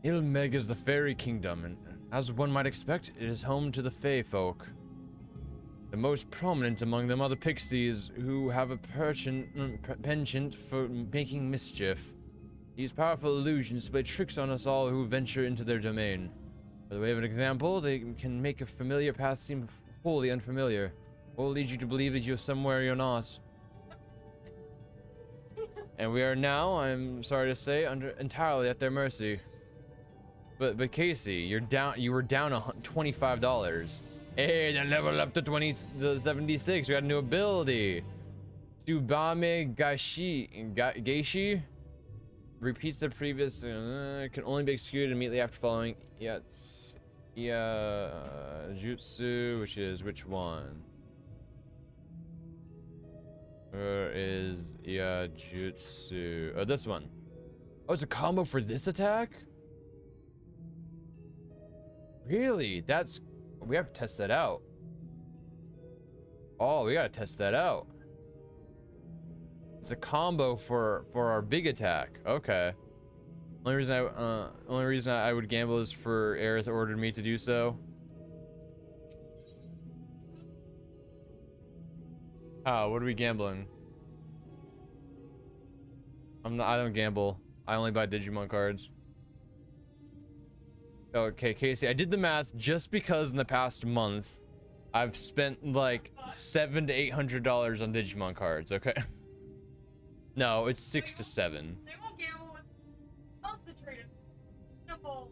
Ilmeg is the fairy kingdom, and as one might expect, it is home to the Fae folk. The most prominent among them are the Pixies, who have a penchant for making mischief. These powerful illusions play tricks on us all who venture into their domain. By the way of an example, they can make a familiar path seem wholly unfamiliar, or lead you to believe that you're somewhere you're not. And we are now, I'm sorry to say, entirely at their mercy. But Casey, you were down $25. Hey, that leveled up to 76. We got a new ability. Tsubame Geishi repeats the previous, can only be executed immediately after following Jutsu, which is which one? Where is Jutsu? Oh, this one. Oh, it's a combo for this attack? Really? We have to test that out. Oh, we gotta test that out. It's a combo for our big attack. Okay. Only reason I would gamble is for Aerith ordered me to do so. Oh, what are we gambling? I don't gamble. I only buy Digimon cards. Okay, Casey, I did the math just because in the past month I've spent like $700 to $800 on Digimon cards, okay? No, it's 6 to 7. So you won't gamble with concentrated, simple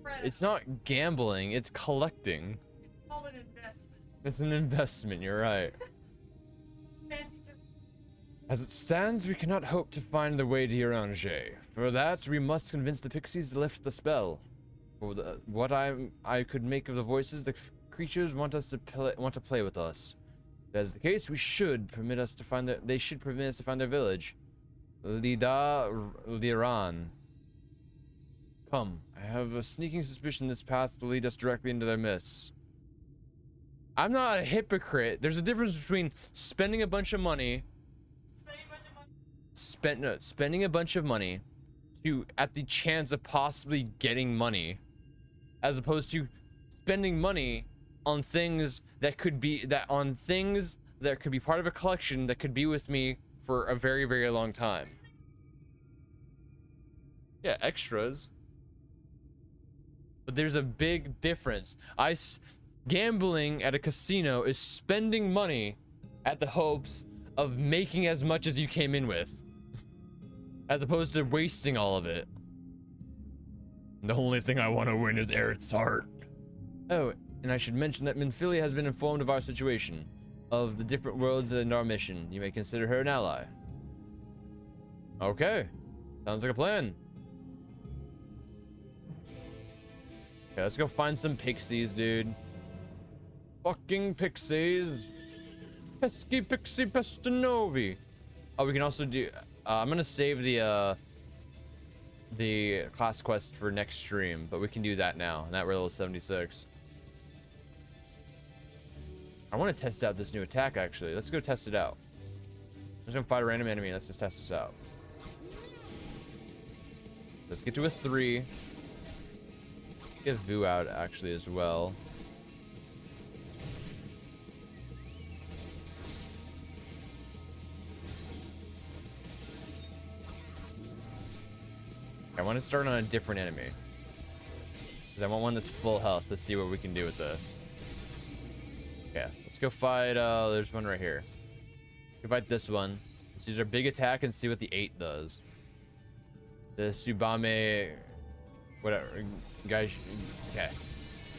credit. It's not gambling, it's collecting. It's called an investment. It's an investment, you're right. Fancy to... As it stands, we cannot hope to find the way to Yaranger. For that, we must convince the Pixies to lift the spell. For what I could make of the voices, the creatures want to play with us. If that is the case, they should permit us to find their village. Liran. Come, I have a sneaking suspicion this path will lead us directly into their midst. I'm not a hypocrite. There's a difference between spending a bunch of money. Spending a bunch of money at the chance of possibly getting money, as opposed to spending money on things that could be part of a collection that could be with me for a very, very long time. Yeah, extras. But there's a big difference. Gambling at a casino is spending money at the hopes of making as much as you came in with, as opposed to wasting all of it. The only thing I want to win is Aerith's heart. Oh, and I should mention that Minfilia has been informed of our situation, of the different worlds and our mission. You may consider her an ally. Okay, sounds like a plan. Okay, let's go find some Pixies, dude. Fucking Pixies. Pesky Pixie Pestanovi. Oh, we can also do... I'm gonna save the class quest for next stream, but we can do that now, and that riddle is 76. I want to test out this new attack, actually. Let's go test it out. I'm just gonna fight a random enemy and let's just test this out. Let's get to a 3. Get Vu out, actually, as well. I want to start on a different enemy, because I want one that's full health to see what we can do with this. Okay, let's go fight, there's one right here. Let's go fight this one. Let's use our big attack and see what the 8 does. The Tsubame, whatever, guys. Okay,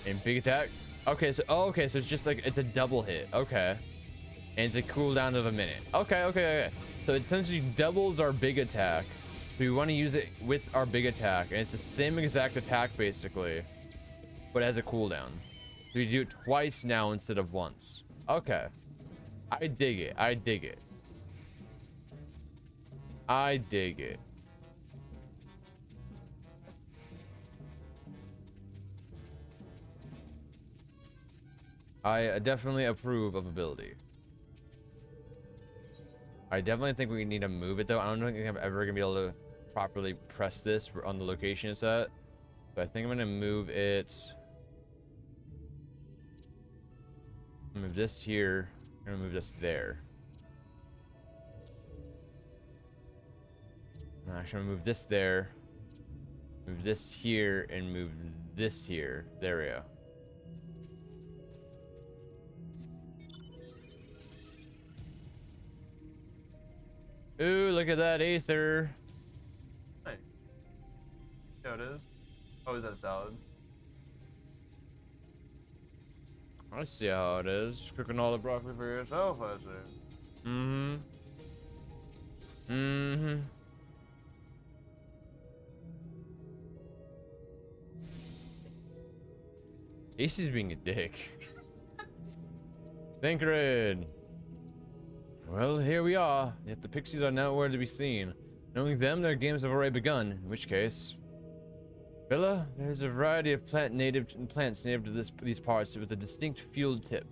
and big attack. Okay, so okay, so it's just like it's a double hit. Okay, and it's a cooldown of a minute. Okay. So it essentially doubles our big attack. So we want to use it with our big attack, and it's the same exact attack basically, but it has a cooldown. So we do it twice now instead of once. Okay, I dig it. I dig it. I definitely approve of ability. I definitely think we need to move it though. I don't think I'm ever gonna be able to properly press this on the location it's at. But I think I'm gonna move it. Move this here. I'm gonna move this there. Actually, I'm gonna move this there. Move this here and move this here. There we go. Ooh, look at that aether. Hey. There it is. Oh, is that a salad? I see how it is. Cooking all the broccoli for yourself, I see. Mm-hmm. Mm-hmm. Casey's being a dick. Thancred. Well, here we are. Yet the Pixies are nowhere to be seen. Knowing them, their games have already begun. In which case, Villa, there's a variety of plants native to these parts with a distinct field tip.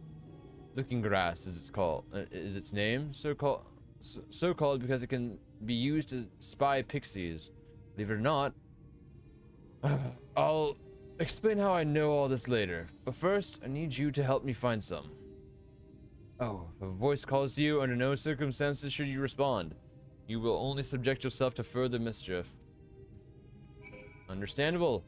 Looking grass, is its called. Is its name so called because it can be used to spy Pixies. Believe it or not, I'll explain how I know all this later. But first, I need you to help me find some. Oh, if a voice calls to you, under no circumstances should you respond. You will only subject yourself to further mischief. Understandable.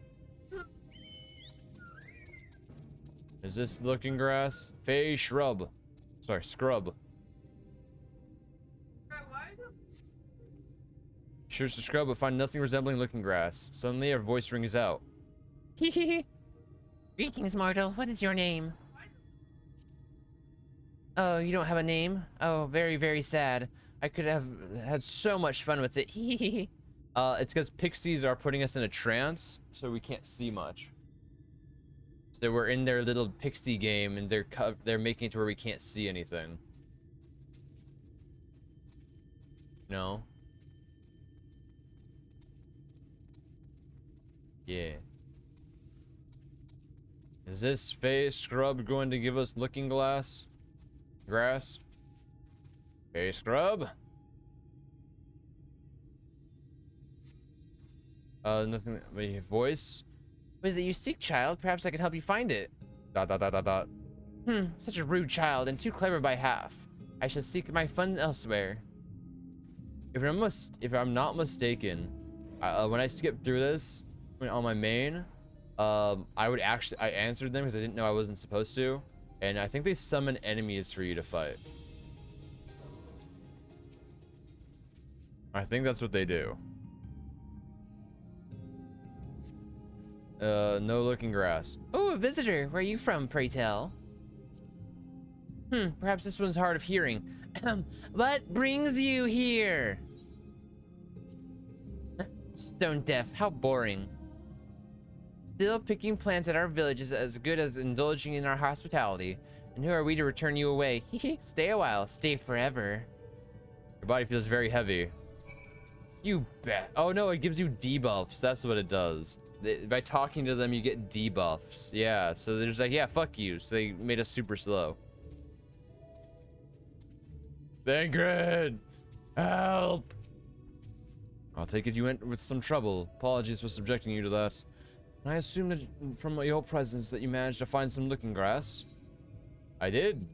Is this looking grass? Fey shrub. Sorry, scrub. Search the scrub, but find nothing resembling looking grass. Suddenly, her voice rings out. Greetings, mortal. What is your name? Oh, you don't have a name? Oh, very, very sad. I could have had so much fun with it. It's because Pixies are putting us in a trance, so we can't see much. So we're in their little Pixie game, and they're making it to where we can't see anything. No. Yeah. Is this Fey scrub going to give us looking glass? Grass? Fey scrub? Nothing. My voice? What is it you seek, child? Perhaps I can help you find it. ... Such a rude child, and too clever by half. I shall seek my fun elsewhere. If I'm not mistaken, when I skipped through this on my main, I answered them because I didn't know I wasn't supposed to, and I think they summon enemies for you to fight. I think that's what they do. No looking grass. Oh, a visitor. Where are you from, pray tell? Perhaps this one's hard of hearing. What brings you here? Stone deaf. How boring. Still picking plants at our village is as good as indulging in our hospitality. And who are we to return you away? Stay a while. Stay forever. Your body feels very heavy. You bet. Oh no, it gives you debuffs. That's what it does. By talking to them, you get debuffs. Yeah, so they're just like, yeah, fuck you. So they made us super slow. Thancred! Help! I'll take it you went with some trouble. Apologies for subjecting you to that. I assume that from your presence that you managed to find some looking grass. I did.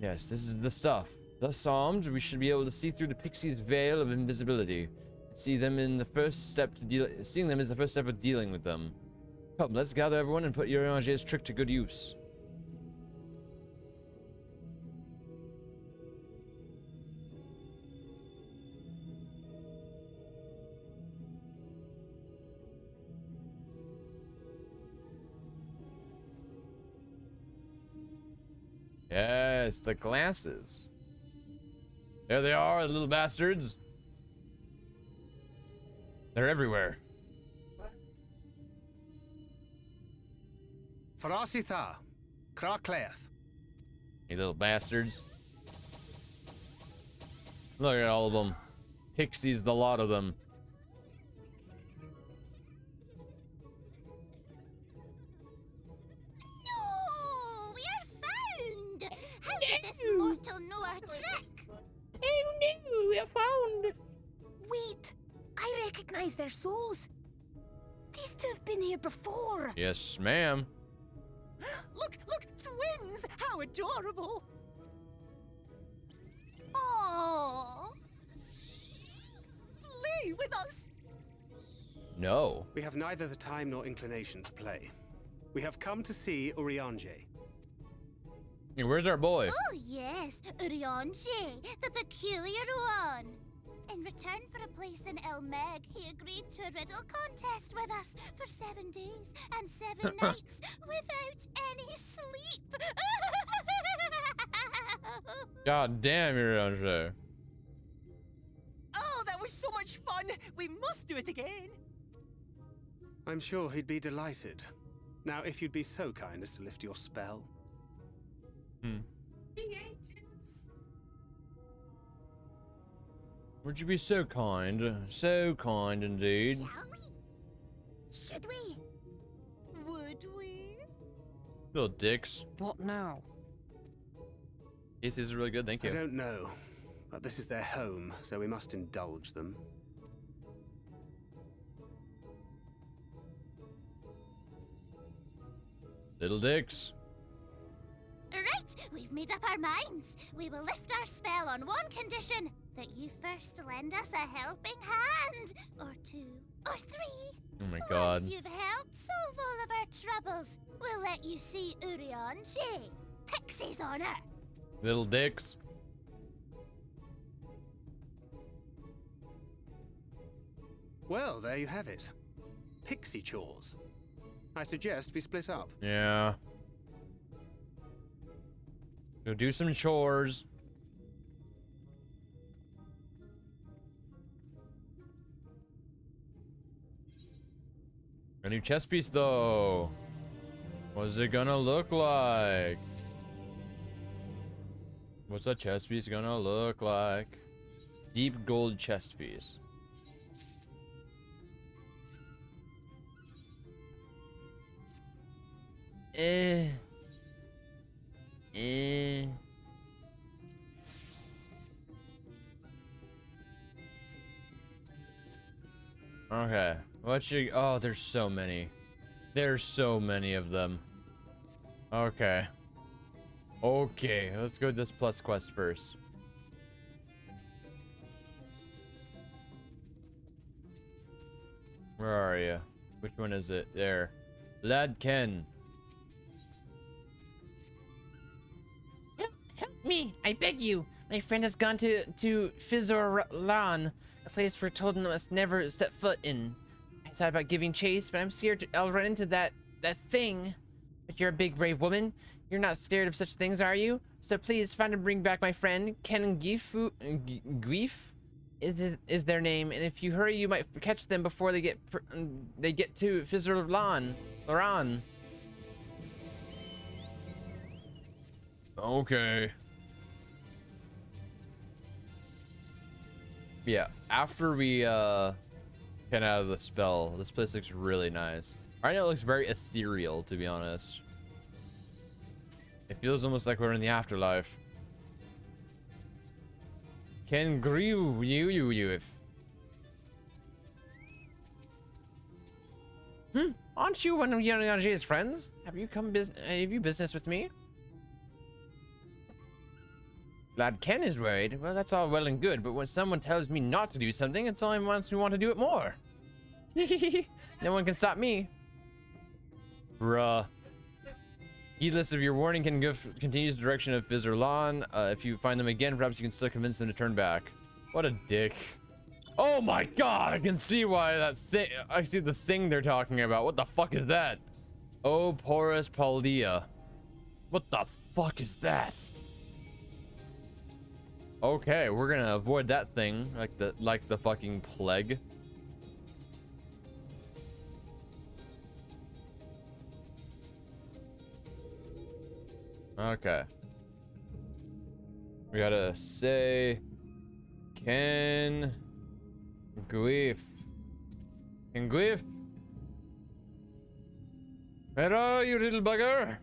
Yes, this is the stuff. Thus armed, we should be able to see through the Pixies' veil of invisibility. Seeing them is the first step of dealing with them. Come, let's gather everyone and put Urianger's trick to good use. Yes, the glasses. There they are, the little bastards. They're everywhere. Farasitha, Krakleth. You little bastards. Look at all of them. Pixies, the lot of them. No, we are found. How did this mortal know our trick? Oh no, we're recognize their souls. These two have been here before. Yes, ma'am. Look, twins! How adorable! Oh, Play with us! No. We have neither the time nor inclination to play. We have come to see Urianger. Hey, where's our boy? oh yes, Urianger, the peculiar one. In return for a place in El Meg, he agreed to a riddle contest with us for 7 days and 7 nights without any sleep. God damn, you're on show. Oh, that was so much fun! We must do it again! I'm sure he'd be delighted. Now, if you'd be so kind as to lift your spell. The ancients. Would you be so kind? So kind indeed. Shall we? Should we? Would we? Little dicks. What now? This is really good, thank I you. don't know, but this is their home, so we must indulge them. Little dicks. Right, we've made up our minds. We will lift our spell on one condition: that you first lend us a helping hand, or 2, or 3. Oh my god. Once you've helped solve all of our troubles, we'll let you see Urianger, Pixies honor. Little dicks. Well, there you have it. Pixie chores. I suggest we split up. Yeah. Go do some chores. A new chess piece though. What's it gonna look like? What's that chess piece gonna look like? Deep gold chest piece. Okay. What you? Oh, there's so many. There's so many of them. Okay. Okay, let's go with this plus quest first. Where are you? Which one is it? There. Lad Ken. Help me, I beg you. My friend has gone to Fizorlan, a place we're told we must never step foot in. I thought about giving chase, but I'm scared I'll run into that thing. But you're a big, brave woman. You're not scared of such things, are you? So please find and bring back my friend. Ken Gifu, Guif is their name, and if you hurry, you might catch them before they get to Fizorlan. Loran. Okay. Yeah, after we get out of the spell, this place looks really nice. Right now it looks very ethereal, to be honest. It feels almost like we're in the afterlife. Can grieve you. Aren't you one of Yonagaji's friends? Have you business with me? Lad Ken is worried. Well, that's all well and good, but when someone tells me not to do something, it's only once we want to do it more. No one can stop me. Bruh. Heedless of your warning, can continues the direction of Fizerlan. If you find them again, perhaps you can still convince them to turn back. What a dick. Oh my god, I can see why that thing. I see the thing they're talking about. What the fuck is that? Oh, Porus Paulia. What the fuck is that? Okay, we're gonna avoid that thing like the fucking plague. Okay. We gotta say Ken Guif. Ken Guif? Where are you, little bugger?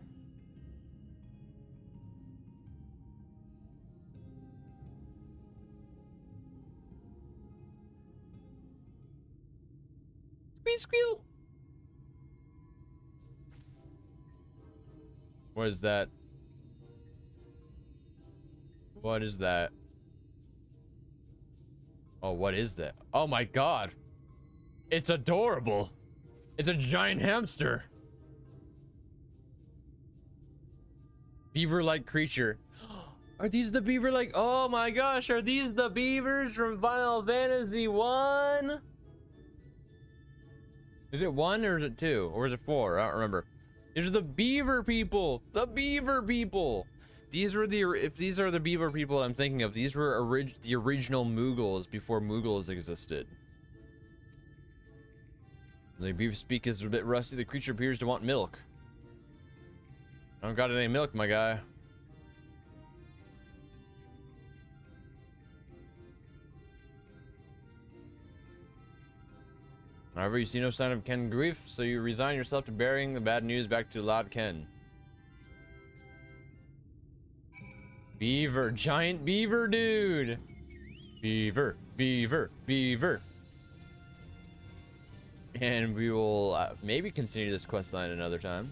Squeal, squeal. What is that? What is that? Oh, what is that? Oh my god. It's adorable. It's a giant hamster. Beaver-like creature. Are these the beaver-like? Oh my gosh, are these the beavers from Final Fantasy 1? Is it 1 or is it 2? Or is it 4? I don't remember. These are the beaver people. The beaver people. These were the, if these are the beaver people I'm thinking of, these were the original Moogles before Moogles existed. The beaver speak is a bit rusty. The creature appears to want milk. I don't got any milk, my guy. However, you see no sign of Ken grief, so you resign yourself to bearing the bad news back to Lord Ken. Beaver, giant beaver dude. Beaver, beaver, beaver. And we will maybe continue this quest line another time.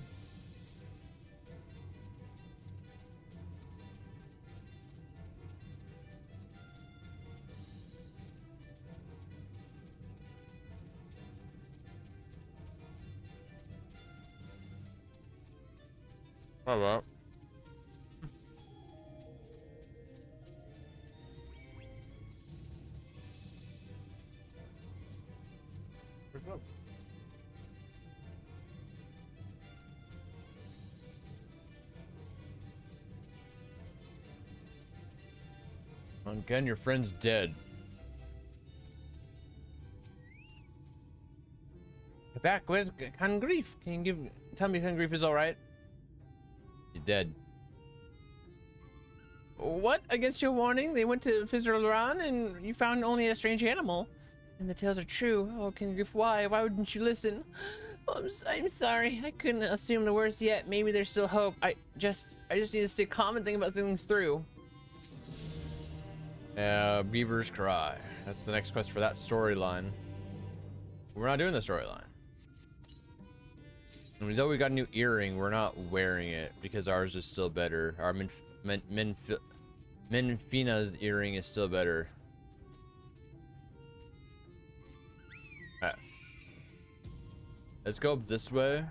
How about? Again, your friend's dead. You're back. Where's Cangreef? Can you tell me Cangreef is all right? He's dead. What? Against your warning, they went to Fizerlan and you found only a strange animal. And the tales are true. Oh, Cangreef, why? Why wouldn't you listen? Oh, I'm sorry. I couldn't assume the worst yet. Maybe there's still hope. I just need to stay calm and think about things through. Beaver's Cry. That's the next quest for that storyline. We're not doing the storyline. And though we got a new earring, we're not wearing it because ours is still better. Our Menfina's earring is still better. Alright. Let's go up this way.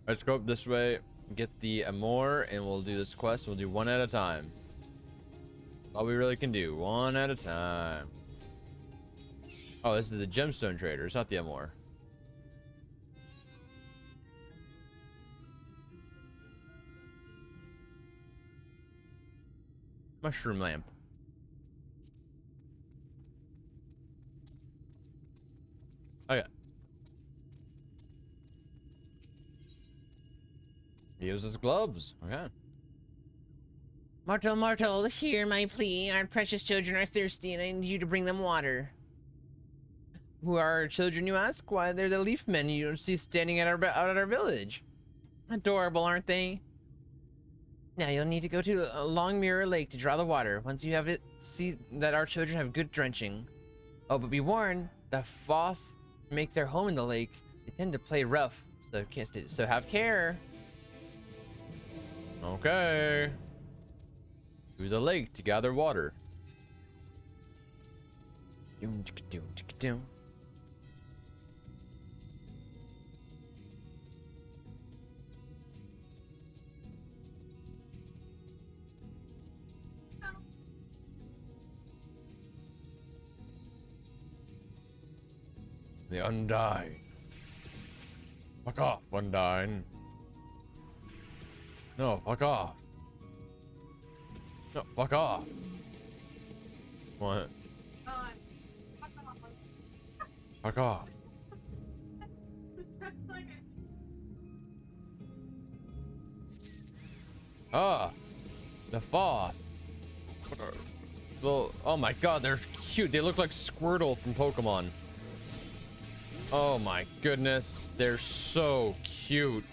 Let's go up this way. Get the Amor, and we'll do this quest. We'll do one at a time. All we really can do, one at a time. Oh, this is the gemstone trader. It's not the Amor. Mushroom lamp. Okay. He uses gloves. Okay. Mortal, hear my plea. Our precious children are thirsty and I need you to bring them water. Who are our children, you ask? Why, they're the leaf men you see standing out at our village. Adorable, aren't they? Now you'll need to go to a Long Mirror Lake to draw the water. Once you have it, see that our children have good drenching. Oh, but be warned, the Foth make their home in the lake. They tend to play rough, so have care. Okay. Use a lake to gather water. Doom, chicka, doom, chicka, doom. The Undyne. Fuck off, Undyne. No, fuck off. No, fuck off. What? Fuck off. Ah, the Foth. Well, oh my god, they're cute. They look like Squirtle from Pokemon. Oh my goodness, they're so cute.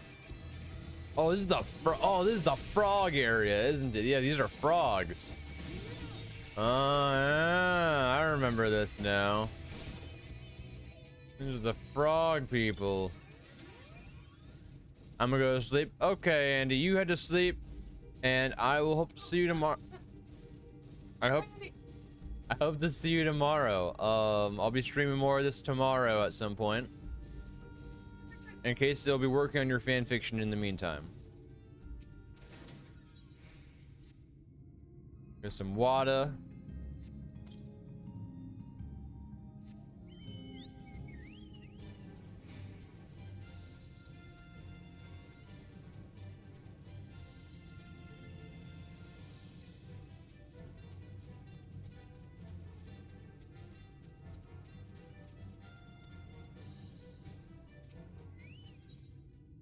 Oh, this is the frog area, isn't it? Yeah, these are frogs. Yeah, I remember this now. These are the frog people. I'm gonna go to sleep. Okay, Andy, you head to sleep, and I will hope to see you tomorrow. I hope to see you tomorrow. I'll be streaming more of this tomorrow at some point. In case they'll be working on your fan fiction in the meantime. There's some water.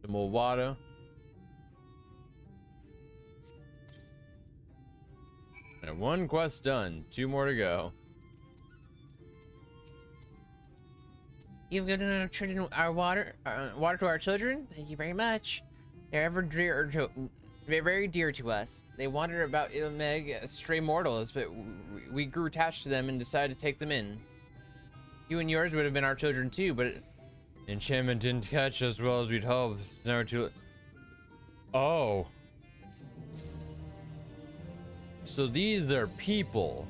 Some more water. And one quest done. 2 more to go. You've given our children our water to our children. Thank you very much. They're very dear to us. They wandered about Ilmeg as stray mortals, but we grew attached to them and decided to take them in. You and yours would have been our children too, but enchantment didn't catch as well as we'd hoped. Never too. Oh. So these are people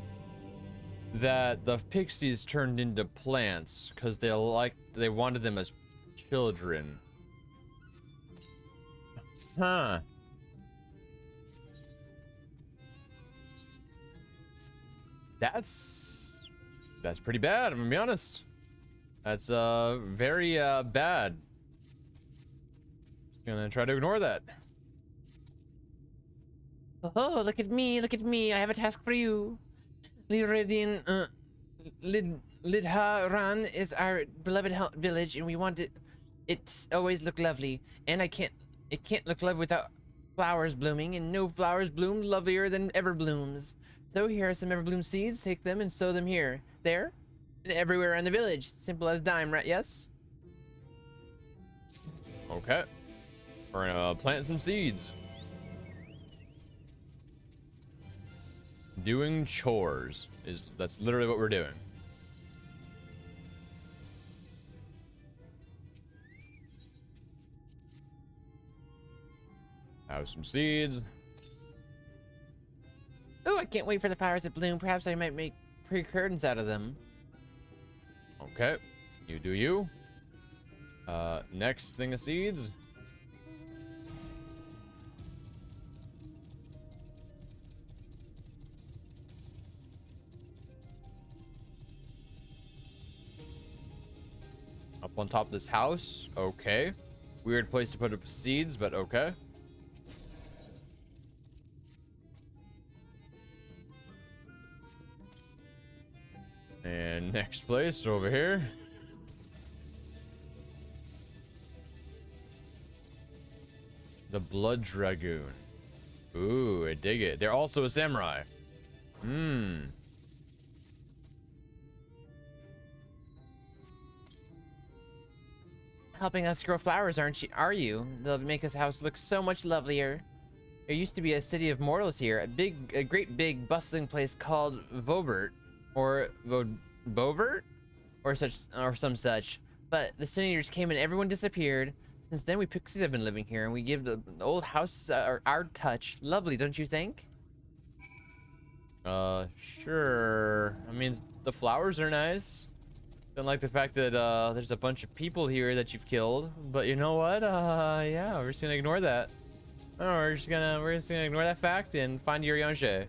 that the Pixies turned into plants because they wanted them as children. Huh. That's pretty bad, I'm gonna be honest. That's very bad. Gonna try to ignore that. Oh, look at me, look at me. I have a task for you. Lidha Ran is our beloved village, and we want it to always look lovely. And it can't look lovely without flowers blooming, and no flowers bloom lovelier than everblooms. So here are some everbloom seeds. Take them and sow them here, there, and everywhere in the village. Simple as dime, right? Yes? Okay. We're gonna plant some seeds. Doing chores that's literally what we're doing. Have some seeds. Oh, I can't wait for the flowers to bloom. Perhaps I might make pretty curtains out of them. Okay, you do you. Next thing of seeds. Up on top of this house. Okay. Weird place to put up seeds, but okay. And next place over here. The Blood Dragoon. Ooh, I dig it. They're also a samurai. Helping us grow flowers, are you? They'll make this house look so much lovelier. There used to be a city of mortals here, a great big bustling place called Vobert, or Bovert, or some such. But the senators came and everyone disappeared. Since then, we Pixies have been living here, and we give the old house our touch. Lovely, don't you think? Sure. I mean, the flowers are nice. Don't like the fact that there's a bunch of people here that you've killed, but you know what? Yeah, we're just gonna ignore that. Oh, we're just gonna ignore that fact and find Yorionshe.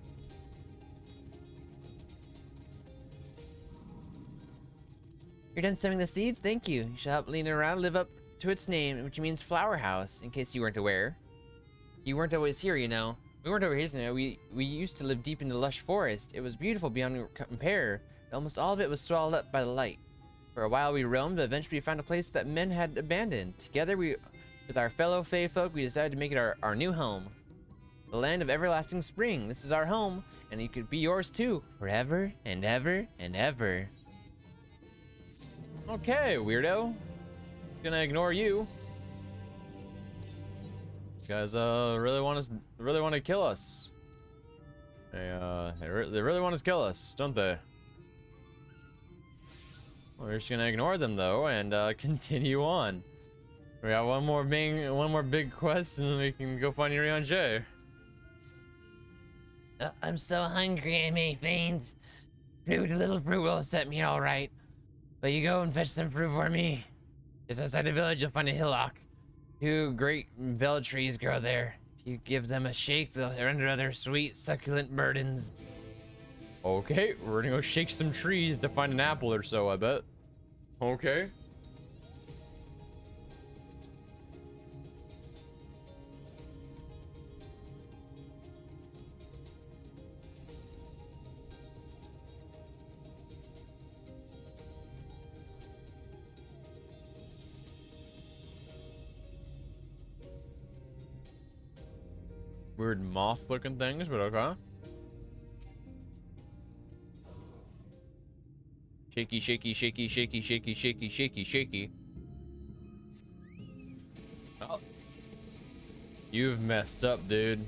You're done sowing the seeds? Thank you. You shall help Lena around live up to its name, which means flower house, in case you weren't aware. You weren't always here, you know. We weren't always here, you know. We used to live deep in the lush forest. It was beautiful beyond compare. Almost all of it was swallowed up by the light. For a while we roamed, but eventually we found a place that men had abandoned. Together with our fellow Fae folk, we decided to make it our new home. The land of everlasting spring. This is our home, and it could be yours too, forever and ever and ever. Okay, weirdo. Just gonna ignore you. You guys really want to kill us. They really want to kill us, don't they? We're just gonna ignore them though and continue on. We got one more big quest, and then we can go find Urion J. I'm so hungry, I may faint. Fruit, a little fruit will set me all right. But you go and fetch some fruit for me. Just outside the village, you'll find a hillock. 2 great velvet trees grow there. If you give them a shake, they'll render other sweet, succulent burdens. Okay, we're gonna go shake some trees to find an apple or so, I bet. Okay. Weird moth looking things, but okay. Shaky, shaky, shaky, shaky, shaky, shaky, shaky, shaky. Oh. You've messed up, dude.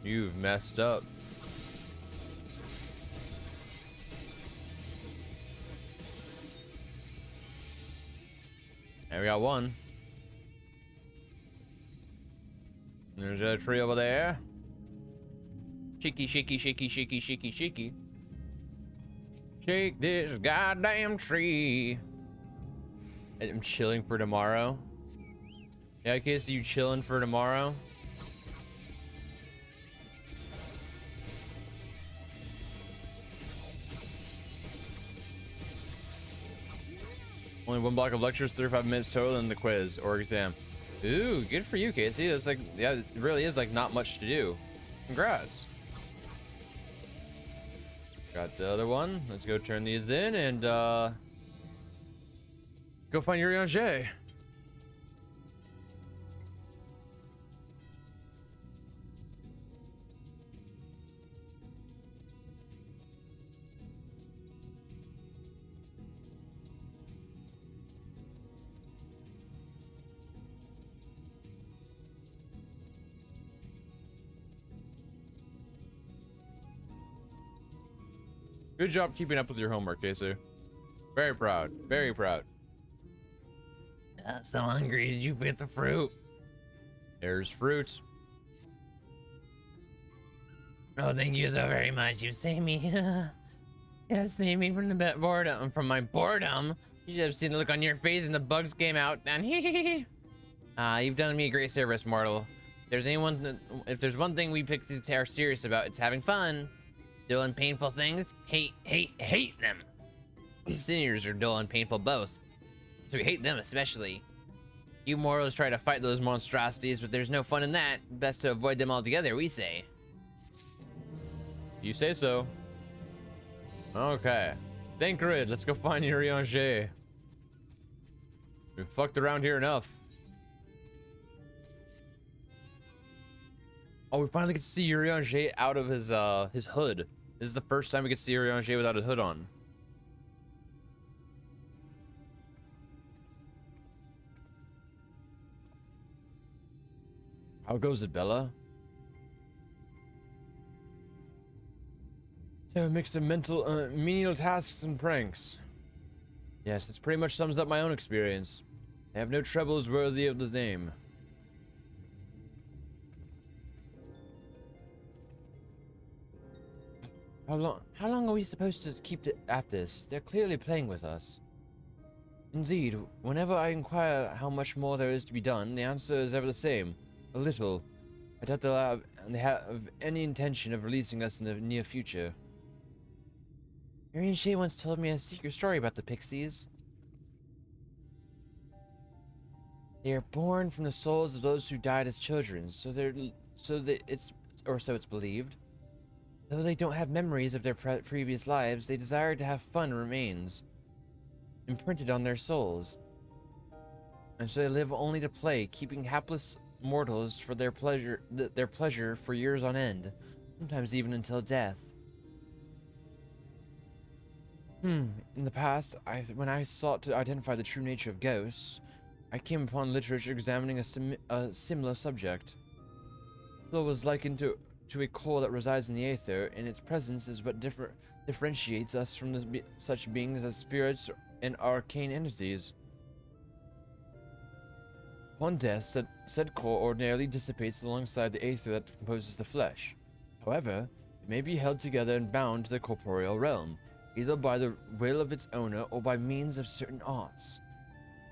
You've messed up. There we got one. There's a tree over there. Shaky, shaky, shaky, shaky, shaky, shaky. Shake this goddamn tree. I'm chilling for tomorrow. Yeah, I guess you chilling for tomorrow. Only 1 block of lectures, 35 minutes total in the quiz or exam. Ooh, good for you, Casey. That's like, yeah, it really is like not much to do. Congrats. Got the other one. Let's go turn these in and go find Urion J. Good job keeping up with your homework, Casey. Very proud. Very proud. So hungry. Did you get the fruit? There's fruit. Oh, thank you so very much. You saved me. You saved me from the boredom. From my boredom. You should have seen the look on your face and the bugs came out. And you've done me a great service, mortal. If there's one thing we Pixies are serious about, it's having fun. Dull and painful things, hate them. Seniors are dull and painful both, so we hate them especially. You mortals try to fight those monstrosities, but there's no fun in that. Best to avoid them altogether, we say. You say so. Okay. Thank grid. Let's go find Urion J. We fucked around here enough. Oh, we finally get to see Urion J out of his hood. This is the first time we get to see Urion J without a hood on. How goes it, Bella? So a mix of menial tasks and pranks. Yes, this pretty much sums up my own experience. I have no troubles worthy of the name. How long are we supposed to keep at this? They're clearly playing with us. Indeed, whenever I inquire how much more there is to be done, the answer is ever the same. A little. I doubt they have any intention of releasing us in the near future. Marion Shea once told me a secret story about the Pixies. They are born from the souls of those who died as children, so it's believed. Though they don't have memories of their previous lives, they desire to have fun remains imprinted on their souls. And so they live only to play, keeping hapless mortals for their pleasure for years on end, sometimes even until death. In the past, when I sought to identify the true nature of ghosts, I came upon literature examining a similar subject. Slow was likened to a core that resides in the aether, and its presence is what differentiates us from such beings as spirits and arcane entities. Upon death, said core ordinarily dissipates alongside the aether that composes the flesh. However, it may be held together and bound to the corporeal realm, either by the will of its owner or by means of certain arts.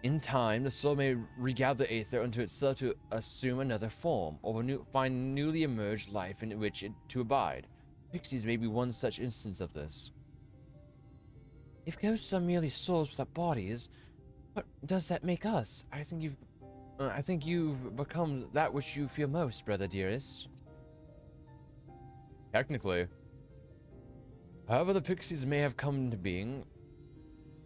In time, the soul may regather aether unto itself to assume another form, or find newly emerged life in which to abide. Pixies may be one such instance of this. If ghosts are merely souls without bodies, what does that make us? I think you've become that which you fear most, brother dearest. Technically. However the Pixies may have come into being,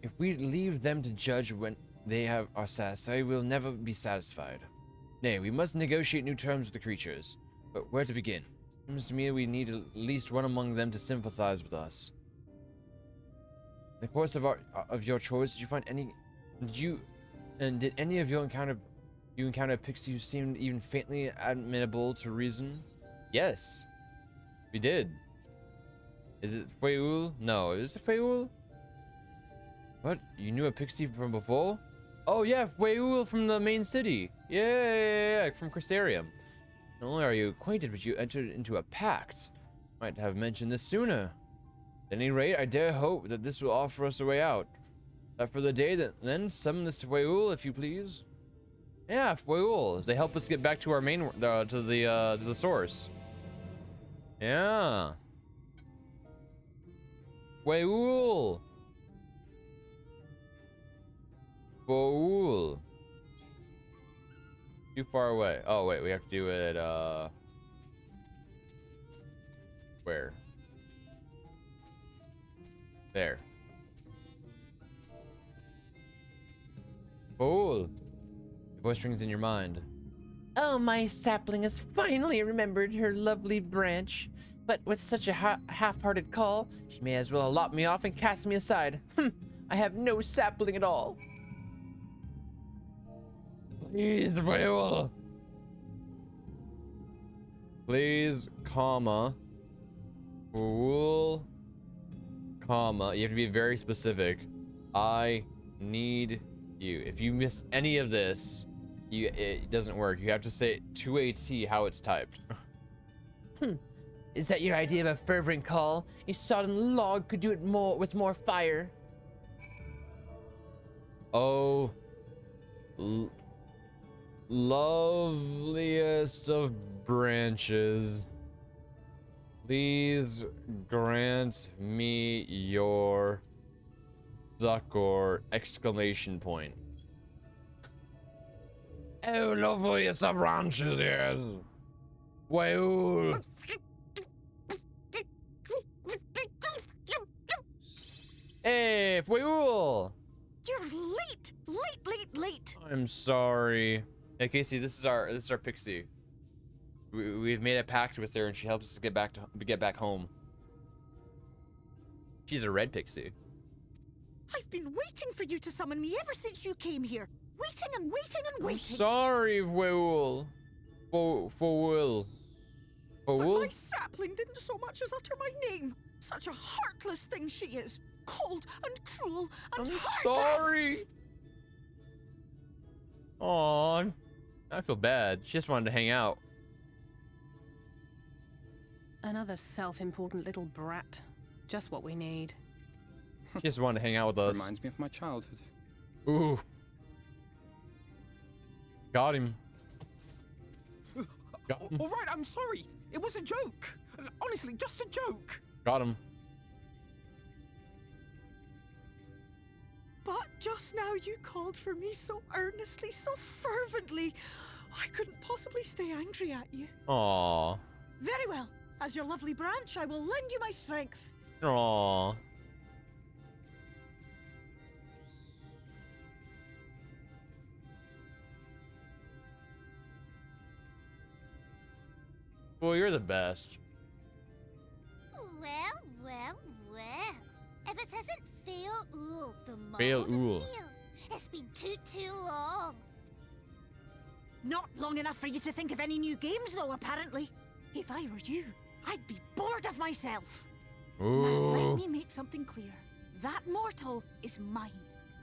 if we leave them to judge when they are satisfied, we'll never be satisfied. Nay, we must negotiate new terms with the creatures. But where to begin? Seems to me we need at least one among them to sympathize with us. In the course of your choice, did you find any? Did any of you encounter a pixie who seemed even faintly amenable to reason? Yes, we did. Is it Feul? No, is it Feul? What? You knew a pixie from before? Oh yeah, Feul from the main city. Yeah, from Crystarium. Not only are you acquainted, but you entered into a pact. Might have mentioned this sooner. At any rate, I dare hope that this will offer us a way out. That for the day then summon this Feul, if you please. Yeah, Feul. They help us get back to our main to the source. Yeah. Feul. Feul. Too far away. Oh wait, we have to do it where? There. Feul. Your voice rings in your mind. Oh, my sapling has finally remembered her lovely branch. But with such a half-hearted call, she may as well lop me off and cast me aside. I have no sapling at all. Please, Feul. Please, comma. Feul, comma. You have to be very specific. I need you. If you miss any of this, it doesn't work. You have to say it to a T how it's typed. Is that your idea of a fervent call? A sodden log could do it with more fire. Oh, loveliest of branches, please grant me your succor! Exclamation point. Oh, loveliest of branches, yes. Feul. Hey, Feul! You're late. I'm sorry. Hey, Casey, this is our pixie. We've made a pact with her, and she helps us get back home. She's a red pixie. I've been waiting for you to summon me ever since you came here. Waiting and waiting and I'm waiting. sorry, Feul. Feul. But Feul? my sapling didn't so much as utter my name. Such a heartless thing she is. Cold and cruel and I'm heartless. sorry. Aw, I feel bad. She just wanted to hang out. Another self-important little brat. Just what we need. She just wanted to hang out with us. Reminds me of my childhood. Ooh. Got him. Got him. All right, I'm sorry. It was a joke. Honestly, just a joke. Got him. But just now you called for me so earnestly, so fervently. I couldn't possibly stay angry at you. Aw. Very well. As your lovely branch, I will lend you my strength. Aw. Well, you're the best. Well. If it isn't Feul, the Feul. mold of Feul. It's been too long. Not long enough for you to think of any new games, though, apparently. If I were you, I'd be bored of myself. Now, Ooh. let me make something clear. That mortal is mine.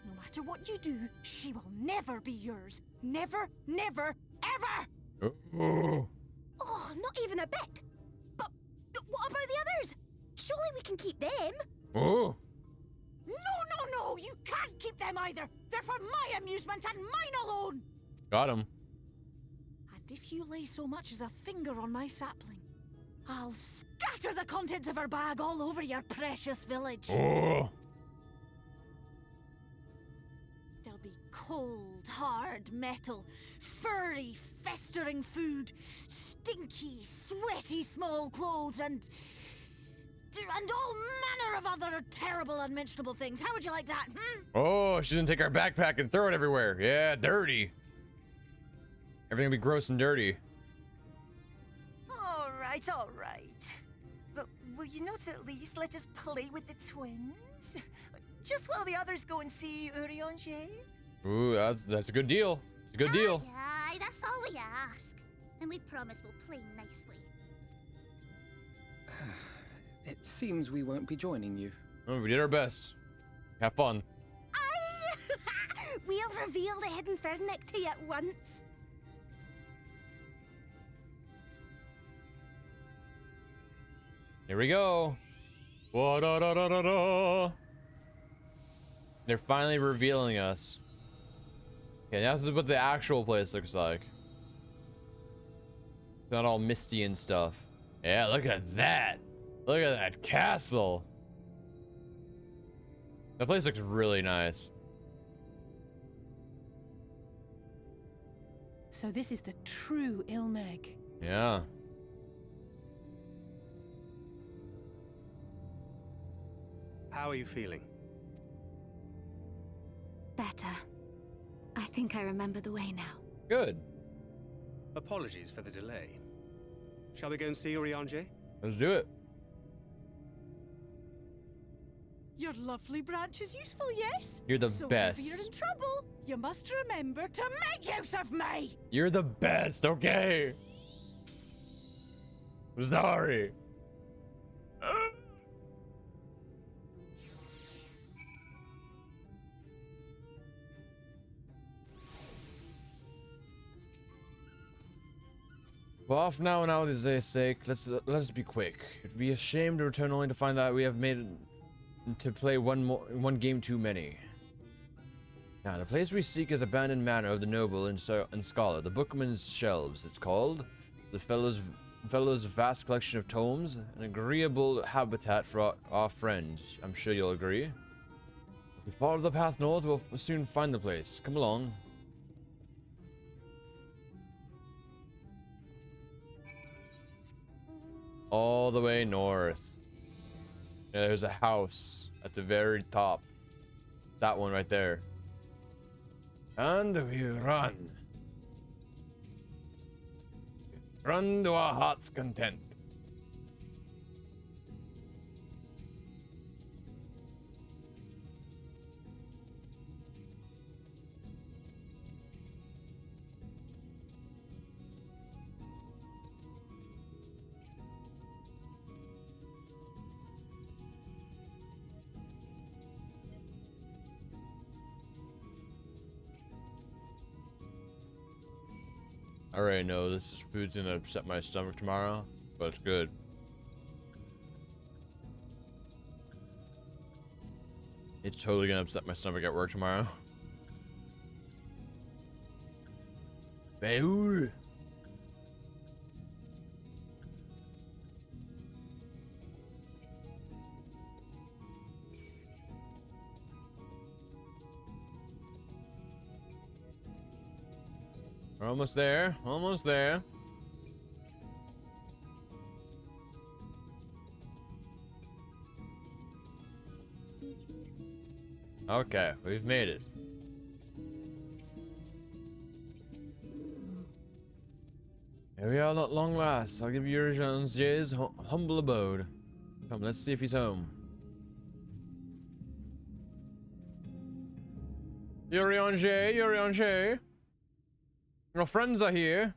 No matter what you do, she will never be yours. Never, never, ever! Ooh. Oh, not even a bit. But what about the others? Surely we can keep them. Ooh. No, you can't keep them either. They're for my amusement and mine alone. Got him. And if you lay so much as a finger on my sapling, I'll scatter the contents of her bag all over your precious village. Oh. There'll be cold, hard metal, furry, festering food, stinky, sweaty small clothes, and all manner of other terrible, unmentionable things. How would you like that, Oh, she's gonna take our backpack and throw it everywhere. Yeah, dirty. Everything will be gross and dirty. All right. But will you not at least let us play with the twins? Just while the others go and see Urianger? Ooh, that's a good deal. It's a good deal. Aye, that's all we ask. And we promise we'll play nicely. It seems we won't be joining you. Oh, we did our best. Have fun. Aye! We'll reveal the hidden Fernic to you at once. Here we go. Wa-da-da-da-da-da. They're finally revealing us. Okay, now this is what the actual place looks like. It's not all misty and stuff. Yeah, look at that. Look at that castle. That place looks really nice. So this is the true Ilmeg. Yeah. How are you feeling? Better. I think I remember the way now. Good. Apologies for the delay. Shall we go and see Urianger? Let's do it. Your lovely branch is useful, yes? You're the So best. if you're in trouble, you must remember to make use of me! You're the best, okay? I'm sorry. Well, off now and out is their sake. Let's be quick. It'd be a shame to return only to find out we have made to play one game too many. Now, the place we seek is abandoned manor of the noble and scholar, the Bookman's Shelves. It's called the fellow's vast collection of tomes, an agreeable habitat for our friend. I'm sure you'll agree. If we follow the path north, we'll soon find the place. Come along. All the way north. Yeah, there's a house at the very top. That one right there. And we run. Run to our heart's content. I already know this food's gonna upset my stomach tomorrow, but it's good. It's totally gonna upset my stomach at work tomorrow. Food. We're almost there. Almost there. Okay, we've made it. Here we are at long last. I'll give you Urianger's humble abode. Come, let's see if he's home. Urianger, Urianger. Your friends are here.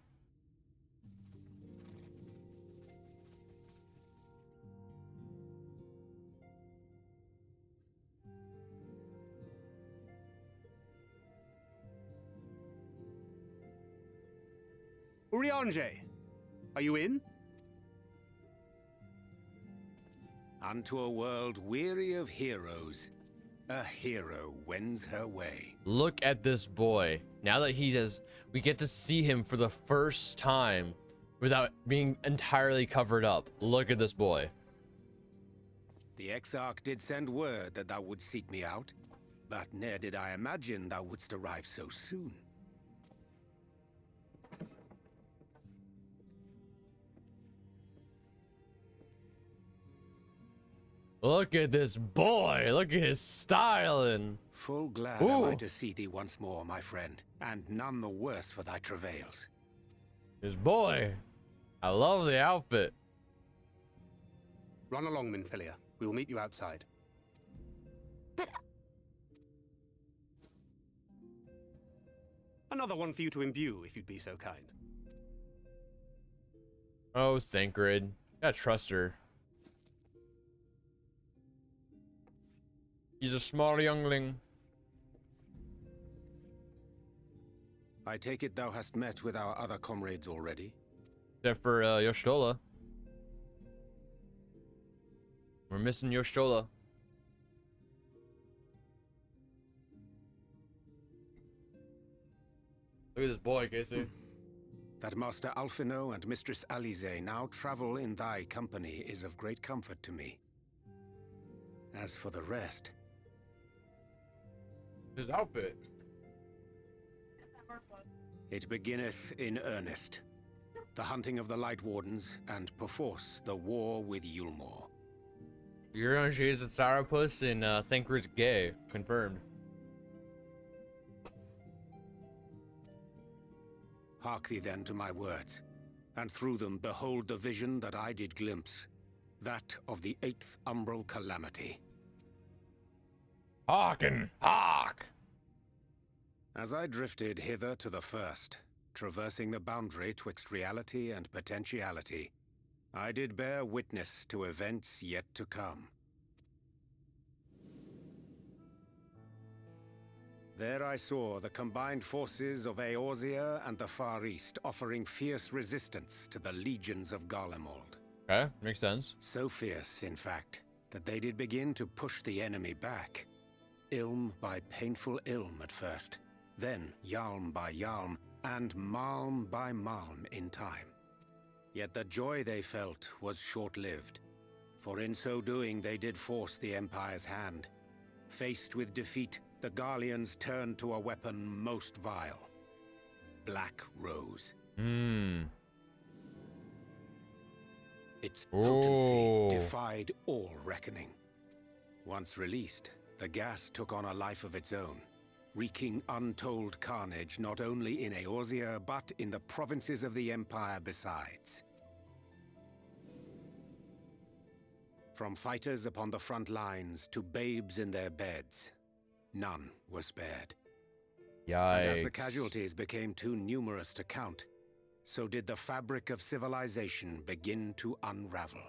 Urianger, are you in? Unto a world weary of heroes, a hero wends her way. Look at this boy. Now that we get to see him for the first time without being entirely covered up. Look at this boy. The Exarch did send word that thou wouldst seek me out, but ne'er did I imagine thou wouldst arrive so soon. Look at this boy. Look at his styling. Full glad am I to see thee once more, my friend, and none the worse for thy travails. His boy. I love the outfit. Run along, Minfilia. We will meet you outside. But Another one for you to imbue, if you'd be so kind. Oh, Thancred. Gotta trust her. He's a small youngling. I take it thou hast met with our other comrades already? Except for Yoshtola. We're missing Yoshtola. Look at this boy, Casey. That Master Alphino and Mistress Alize now travel in thy company is of great comfort to me. As for the rest... His outfit. It beginneth in earnest. The hunting of the Light Wardens, and perforce the war with Yulmore. Uranger is a sourpuss and Thancred's gay. Confirmed. Hark thee then to my words, and through them behold the vision that I did glimpse, that of the 8th Umbral Calamity. Hearken! Hark! As I drifted hither to the first, traversing the boundary twixt reality and potentiality, I did bear witness to events yet to come. There I saw the combined forces of Eorzea and the Far East offering fierce resistance to the legions of Garlemald. Okay, makes sense. So fierce, in fact, that they did begin to push the enemy back. Ilm by painful ilm at first, then Yalm by Yalm, and Malm by Malm in time. Yet the joy they felt was short-lived, for in so doing they did force the Empire's hand. Faced with defeat, the Garleans turned to a weapon most vile. Black Rose. Its potency defied all reckoning. Once released, the gas took on a life of its own, wreaking untold carnage not only in Eorzea, but in the provinces of the Empire besides. From fighters upon the front lines to babes in their beds, none were spared. Yikes. And as the casualties became too numerous to count, so did the fabric of civilization begin to unravel.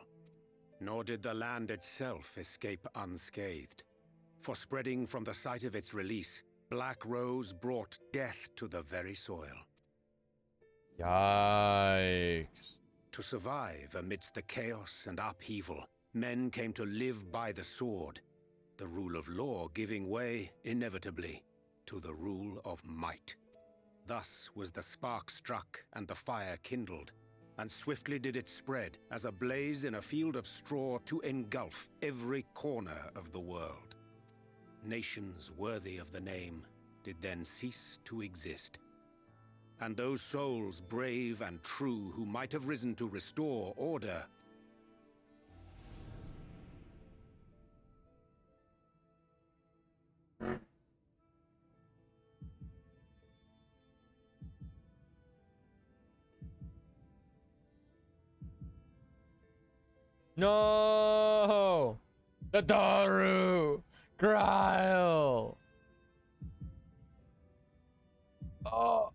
Nor did the land itself escape unscathed. For spreading from the site of its release, Black Rose brought death to the very soil. Yikes. To survive amidst the chaos and upheaval, men came to live by the sword, the rule of law giving way, inevitably, to the rule of might. Thus was the spark struck and the fire kindled, and swiftly did it spread as a blaze in a field of straw to engulf every corner of the world. Nations worthy of the name did then cease to exist. And those souls brave and true who might have risen to restore order No! The Daru! Gryle! Oh.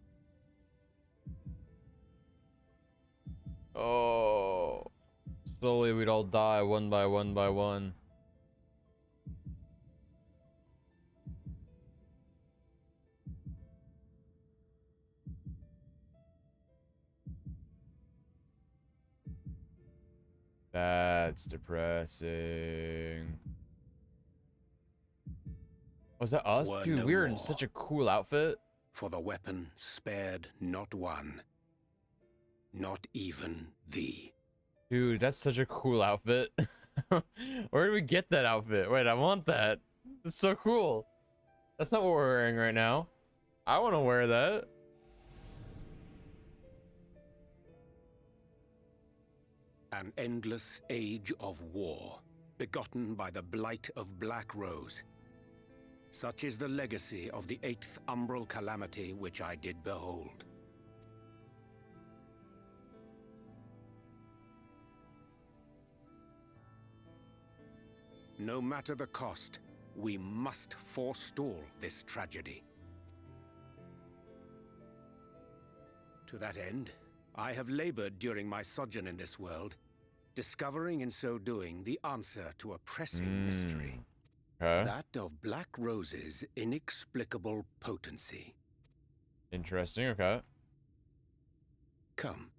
Slowly we'd all die one by one by one. That's depressing. Was that us? Were Dude, no we were in more. such a cool outfit. For the weapon spared not one. Not even thee. Dude, that's such a cool outfit. Where did we get that outfit? Wait, I want that. It's so cool. That's not what we're wearing right now. I want to wear that. An endless age of war, begotten by the blight of Black Rose. Such is the legacy of the 8th umbral calamity which I did behold. No matter the cost, we must forestall this tragedy. To that end, I have labored during my sojourn in this world, discovering in so doing the answer to a pressing mystery. Okay. That of Black Rose's inexplicable potency. Interesting, okay. Come.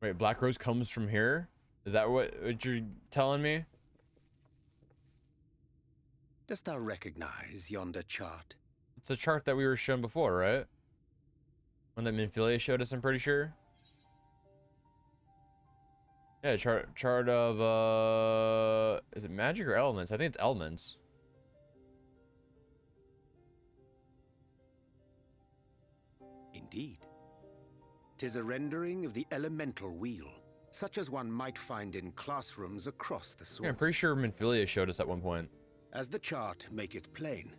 Wait, Black Rose comes from here? Is that what you're telling me? Dost thou recognize yonder chart? It's a chart that we were shown before, right? One that Minfilia showed us, I'm pretty sure. Yeah, chart of is it magic or elements? I think it's elements. Indeed. 'Tis a rendering of the elemental wheel, such as one might find in classrooms across the source. Yeah, I'm pretty sure Minfilia showed us at one point. As the chart maketh plain,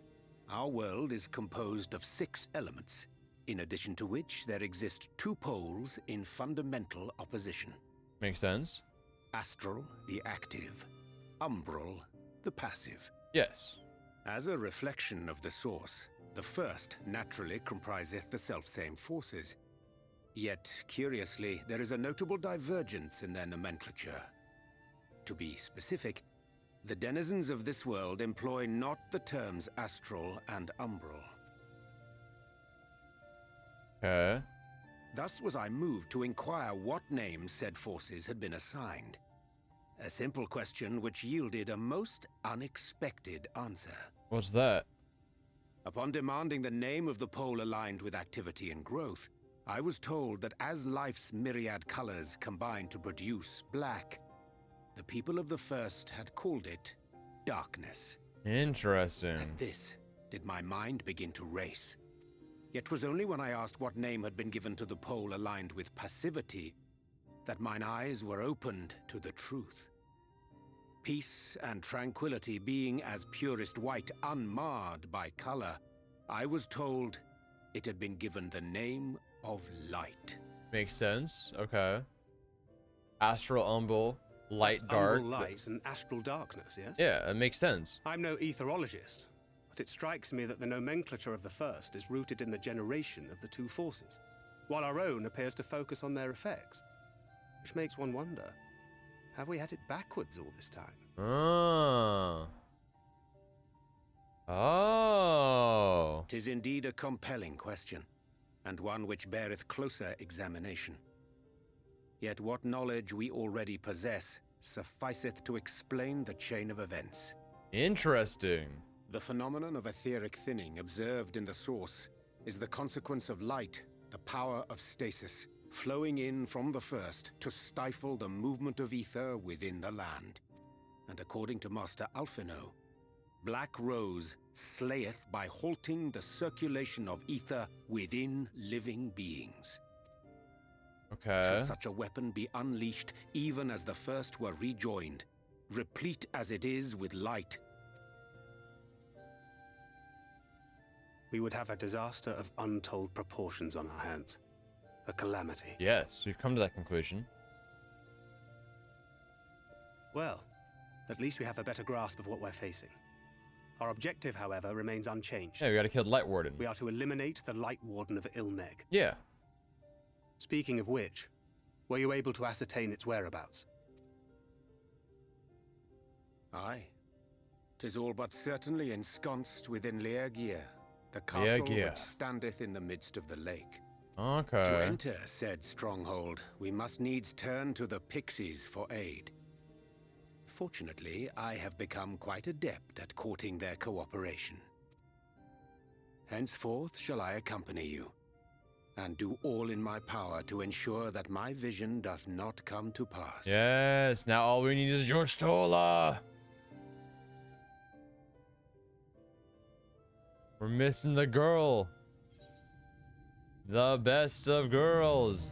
our world is composed of 6 elements, in addition to which there exist 2 poles in fundamental opposition. Makes sense. Astral, the active. Umbral, the passive. Yes. As a reflection of the source, the first naturally compriseth the selfsame forces. Yet, curiously, there is a notable divergence in their nomenclature. To be specific, the denizens of this world employ not the terms astral and umbral. Okay. Thus was I moved to inquire what names said forces had been assigned. A simple question which yielded a most unexpected answer. What's that? Upon demanding the name of the pole aligned with activity and growth, I was told that as life's myriad colors combine to produce black, the people of the first had called it darkness. Interesting. At this, did my mind begin to race. Yet 'twas only when I asked what name had been given to the pole aligned with passivity that mine eyes were opened to the truth. Peace and tranquility being as purest white, unmarred by color, I was told it had been given the name of light. Makes sense. Okay. Astral umbral, light That's dark. umbral light and astral darkness, yes? Yeah, it makes sense. I'm no etherologist, but it strikes me that the nomenclature of the first is rooted in the generation of the 2 forces, while our own appears to focus on their effects. Which makes one wonder, have we had it backwards all this time? Oh. Oh. 'Tis indeed a compelling question, and one which beareth closer examination. Yet what knowledge we already possess sufficeth to explain the chain of events. Interesting. The phenomenon of etheric thinning observed in the source is the consequence of light, the power of stasis, flowing in from the first to stifle the movement of ether within the land. And according to Master Alphino, Black Rose slayeth by halting the circulation of ether within living beings. Okay. Should such a weapon be unleashed even as the first were rejoined, replete as it is with light, We would have a disaster of untold proportions on our hands. A calamity. Yes, we've come to that conclusion. Well, at least we have a better grasp of what we're facing. Our objective, however, remains unchanged. Yeah, we gotta kill the Light Warden. We are to eliminate the Light Warden of Ilmeg. Yeah. Speaking of which, were you able to ascertain its whereabouts? Aye. 'Tis all but certainly ensconced within Leargear, the castle Leargear. which standeth in the midst of the lake. To Okay. enter said stronghold, we must needs turn to the Pixies for aid. Fortunately, I have become quite adept at courting their cooperation. Henceforth shall I accompany you, and do all in my power to ensure that my vision doth not come to pass. Yes, now all we need is your Stola. We're missing the girl. The best of girls.